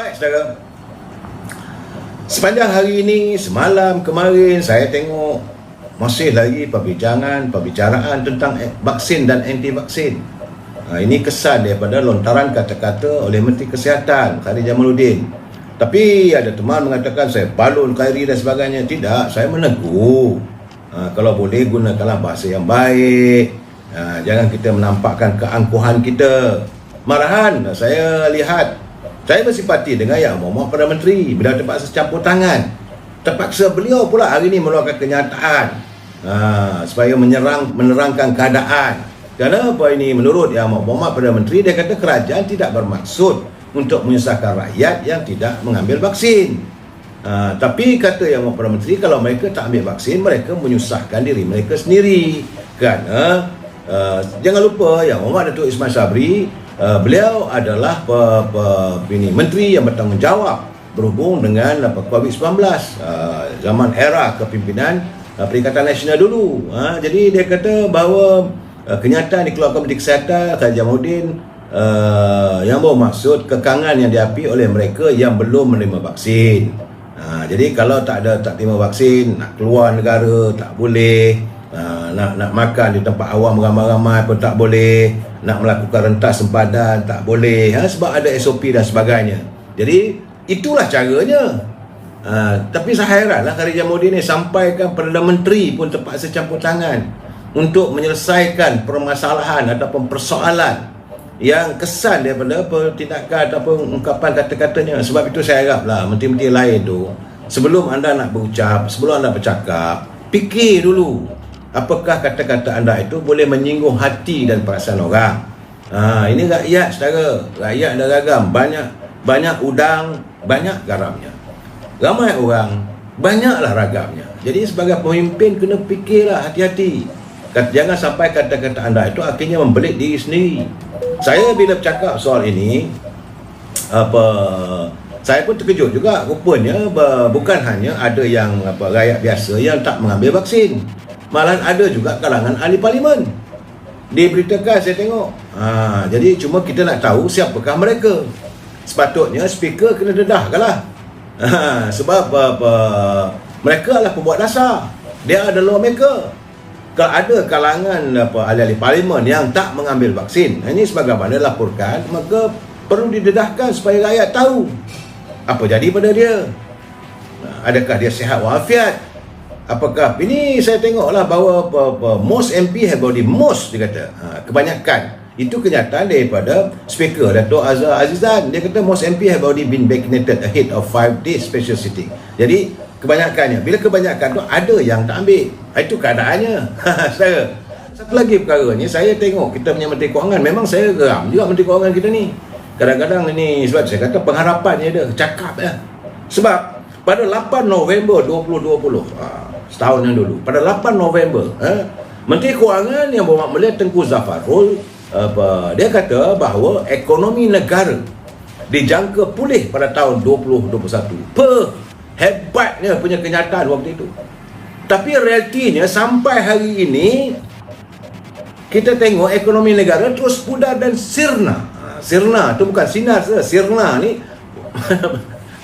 Baik saudara, sepanjang hari ini, semalam, kemarin saya tengok masih lagi pembicaraan tentang vaksin dan anti vaksin. Ini kesan daripada lontaran kata-kata oleh Menteri Kesihatan Khairi Jamaluddin. Tapi ada teman mengatakan saya balon Khairi dan sebagainya. Tidak, saya menegur. Kalau boleh gunakanlah bahasa yang baik. Jangan kita menampakkan keangkuhan kita. Marahan saya lihat, saya bersimpati dengan Yang Berhormat Perdana Menteri. Beliau terpaksa campur tangan. Terpaksa beliau pula hari ini mengeluarkan kenyataan supaya menerangkan keadaan. Kenapa ini? Menurut Yang Berhormat Perdana Menteri, dia kata kerajaan tidak bermaksud untuk menyusahkan rakyat yang tidak mengambil vaksin. Tapi kata Yang Berhormat Perdana Menteri, kalau mereka tak ambil vaksin, mereka menyusahkan diri mereka sendiri. Kerana jangan lupa Yang Berhormat Datuk Ismail Sabri, beliau adalah menteri yang bertanggungjawab berhubung dengan COVID-19, zaman era kepimpinan Perikatan Nasional dulu. Jadi dia kata bahawa kenyataan dikeluarkan Menteri Kesihatan Khairi Jamaluddin yang bermaksud kekangan yang dihadapi oleh mereka yang belum menerima vaksin. Jadi kalau tak terima vaksin, nak keluar negara tak boleh, nak makan di tempat awam ramai-ramai pun tak boleh, nak melakukan rentas sempadan tak boleh, sebab ada SOP dan sebagainya. Jadi itulah caranya. Tapi saya heranlah Khairi Jamaluddin ni sampaikan Perdana Menteri pun terpaksa campur tangan untuk menyelesaikan permasalahan ataupun persoalan yang kesan daripada tindakan ataupun ungkapan kata-katanya. Sebab itu saya haraplah menteri-menteri lain tu, sebelum anda nak berucap, sebelum anda bercakap, fikir dulu apakah kata-kata anda itu boleh menyinggung hati dan perasaan orang. Ini rakyat saudara, rakyat ada ragam, banyak udang, banyak garamnya. Ramai orang, banyaklah ragamnya. Jadi sebagai pemimpin kena fikirlah hati-hati. Jangan sampai kata-kata anda itu akhirnya membelit diri sendiri. Saya bila bercakap soal ini, saya pun terkejut juga. Rupanya bukan hanya ada yang rakyat biasa yang tak mengambil vaksin, malahan ada juga kalangan ahli parlimen. Diberitakan saya tengok. Jadi cuma kita nak tahu siapakah mereka. Sepatutnya speaker kena dedahkanlah. Sebab mereka adalah pembuat dasar, dia ada lawmaker. Kalau ada kalangan ahli-ahli parlimen yang tak mengambil vaksin, ini sebagaimana laporkan, maka perlu didedahkan supaya rakyat tahu apa jadi pada dia. Adakah dia sihat walafiat? Apakah ini? Saya tengoklah bahawa most MP have already, most dia kata, kebanyakan. Itu kenyataan daripada Speaker Dato' Azhar Azizan. Dia kata most MP have already been vaccinated ahead of 5 days special sitting. Jadi kebanyakannya, bila kebanyakan tu ada yang tak ambil, itu keadaannya. Satu lagi perkara ni, saya tengok kita punya Menteri Kewangan, memang saya geram juga Menteri Kewangan kita ni. Kadang-kadang ini, sebab saya kata pengharapannya dia cakap ya. Sebab pada 8 November 2020, setahun yang dulu, pada 8 November, Menteri Kewangan yang berhormat Mulia Tengku Zaffarul, dia kata bahawa ekonomi negara dijangka pulih pada tahun 2021. Hebatnya punya kenyataan waktu itu. Tapi realitinya sampai hari ini kita tengok ekonomi negara terus pudar dan sirna. Sirna tu bukan sinar, sirna ni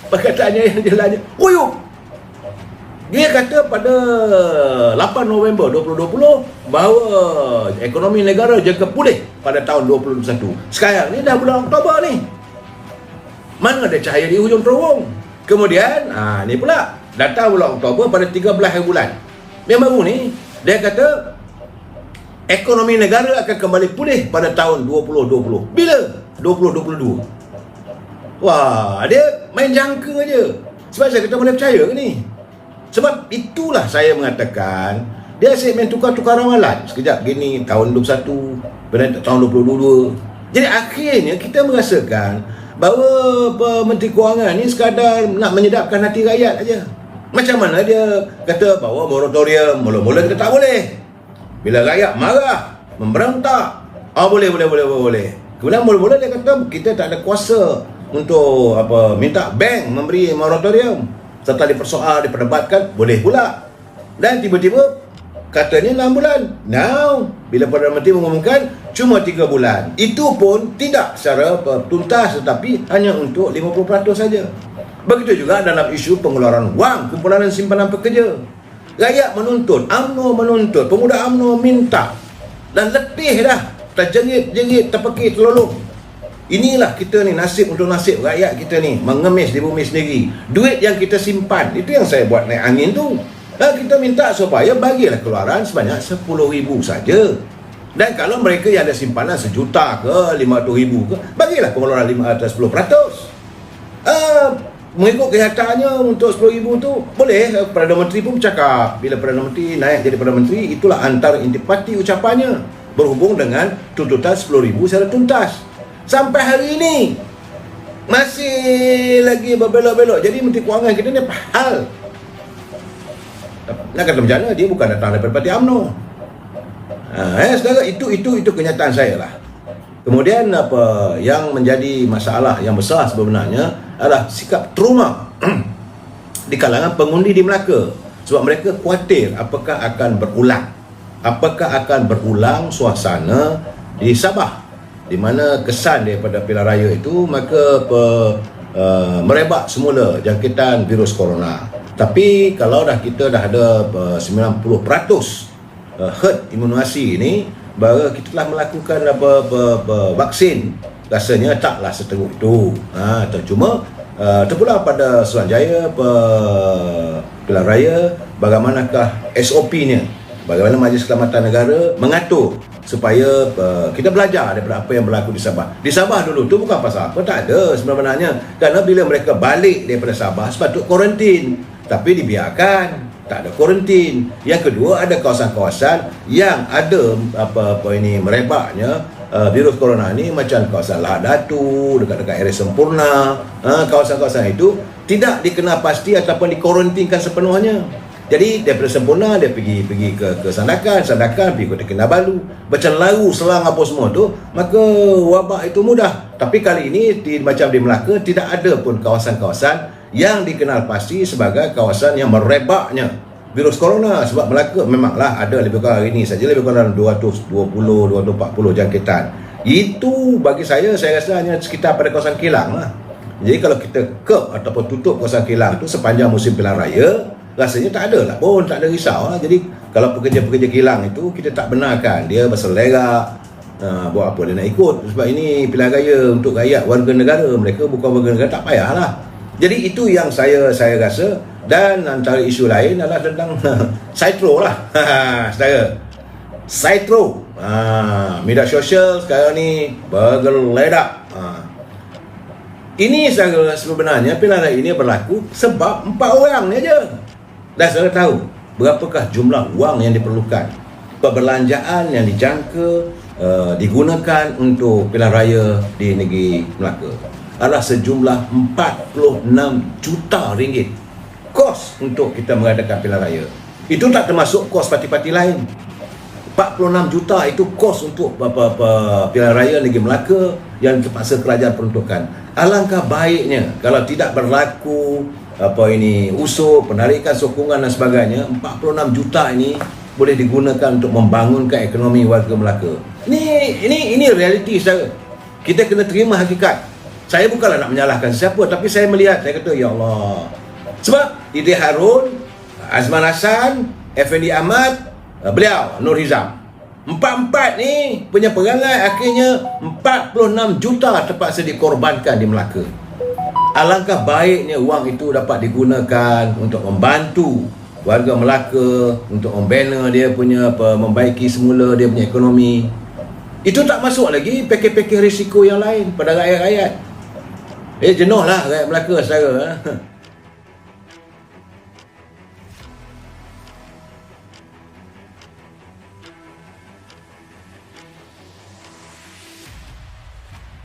perkataannya yang jelasnya uyuk. Dia kata pada 8 November 2020 bahawa ekonomi negara jangka pulih pada tahun 2021. Sekarang ni dah bulan Oktober ni, mana ada cahaya di hujung terowong. Kemudian ni pula datang bulan Oktober pada 13 hari bulan yang baru ni, dia kata ekonomi negara akan kembali pulih pada tahun 2020. Bila? 2022. Wah, dia main jangka je. Sebab saya kata boleh percaya ke ni? Sebab itulah saya mengatakan dia asyik main tukar-tukar ramalan. Sekejap gini tahun 21, tahun 2022. Jadi akhirnya kita merasakan bahawa Menteri Kewangan ni sekadar nak menyedapkan hati rakyat aja. Macam mana dia kata bahawa moratorium, mula-mula kita tak boleh. Bila rakyat marah, memberontak, boleh. Kemudian mula-mula dia kata kita tak ada kuasa untuk minta bank memberi moratorium. Serta dipersoal, diperdebatkan, boleh pula. Dan tiba-tiba katanya 6 bulan. Now, bila Perdana Menteri mengumumkan cuma 3 bulan. Itu pun tidak secara tuntas, tetapi hanya untuk 50% saja. Begitu juga dalam isu pengeluaran wang kumpulan dan simpanan pekerja. Rakyat menuntut, UMNO menuntut, pemuda UMNO minta. Dan letih dah, terjengit-jengit, terpekik, terlolong. Inilah kita ni, nasib untuk nasib rakyat kita ni, mengemis di bumi sendiri. Duit yang kita simpan, itu yang saya buat naik angin tu. Kita minta supaya bagilah keluaran sebanyak 10,000 saja. Dan kalau mereka yang ada simpanan 1 juta ke 500,000 ke, bagilah pengeluaran 10%. Mengikut kenyataannya untuk 10,000 tu boleh. Perdana Menteri pun bercakap, bila Perdana Menteri naik jadi Perdana Menteri, itulah antara intipati ucapannya berhubung dengan tuntutan 10,000 secara tuntas. Sampai hari ini masih lagi berbelok-belok. Jadi Menteri Kewangan kita ni apa hal? Nak kata macam mana, dia bukan datang daripada parti UMNO. Sekarang itu kenyataan saya lah. Kemudian apa yang menjadi masalah yang besar sebenarnya adalah sikap trauma di kalangan pengundi di Melaka. Sebab mereka khawatir apakah akan berulang suasana di Sabah, di mana kesan daripada pilihan raya itu maka merebak semula jangkitan virus corona. Tapi kalau kita dah ada 90% herd imunisasi ini, bahawa kita telah melakukan vaksin, rasanya taklah seteruk itu. Cuma terpulang pada Suruhanjaya pilihan raya, bagaimanakah SOP-nya, bagaimana Majlis Keselamatan Negara mengatur supaya kita belajar daripada apa yang berlaku di Sabah. Di Sabah dulu tu bukan pasal apa, tak ada sebenarnya. Kerana bila mereka balik daripada Sabah sepatut kuarantin, tapi dibiarkan, tak ada kuarantin. Yang kedua, ada kawasan-kawasan yang ada merebaknya virus corona ni, macam kawasan Lahad Datu, dekat-dekat area Sempurna. Kawasan-kawasan itu tidak dikenal pasti ataupun dikuarantinkan sepenuhnya. Jadi daripada Sempurna dia pergi ke Sandakan pergi Kota Kinabalu, macam Laru, Selang apa semua tu, maka wabak itu mudah. Tapi kali ini macam di Melaka, tidak ada pun kawasan-kawasan yang dikenal pasti sebagai kawasan yang merebaknya virus corona. Sebab Melaka memanglah ada lebih kurang hari ini saja lebih kurang 240 jangkitan. Itu bagi saya rasa hanya sekitar pada kawasan kilang lah. Jadi kalau kita curb ataupun tutup kawasan kilang tu sepanjang musim pilihan raya, rasanya tak ada lah pun, tak ada risau lah. Jadi kalau pekerja-pekerja kilang itu kita tak benarkan dia berselerak, buat apa dia nak ikut, sebab ini pilihan raya untuk rakyat warga negara, mereka bukan warga negara, tak payahlah. Jadi itu yang saya rasa. Dan antara isu lain adalah tentang Saitro lah. Saudara, Saitro, media sosial sekarang ni bergeledak. Ini sebenarnya pilihan raya ini berlaku sebab 4 orang ni aja. Dan saudara tahu berapakah jumlah wang yang diperlukan, perbelanjaan yang dijangka digunakan untuk pilihan raya di negeri Melaka adalah sejumlah 46 juta ringgit kos untuk kita mengadakan pilihan raya. Itu tak termasuk kos parti-parti lain. 46 juta itu kos untuk pilihan raya negeri Melaka yang terpaksa kerajaan peruntukkan. Alangkah baiknya kalau tidak berlaku usul penarikan sokongan dan sebagainya, 46 juta ini boleh digunakan untuk membangunkan ekonomi warga Melaka. Ini realiti saudara. Kita kena terima hakikat. Saya bukanlah nak menyalahkan siapa, tapi saya melihat, saya kata, ya Allah. Sebab Idris Harun, Azman Hassan, Effendi Ahmad, beliau, Nur Hizam, empat ni punya perangai akhirnya 46 juta terpaksa dikorbankan di Melaka. Alangkah baiknya wang itu dapat digunakan untuk membantu warga Melaka, untuk membina dia punya, membaiki semula dia punya ekonomi. Itu tak masuk lagi pakej-pakej risiko yang lain pada rakyat-rakyat. Jenuh lah rakyat Melaka saudara.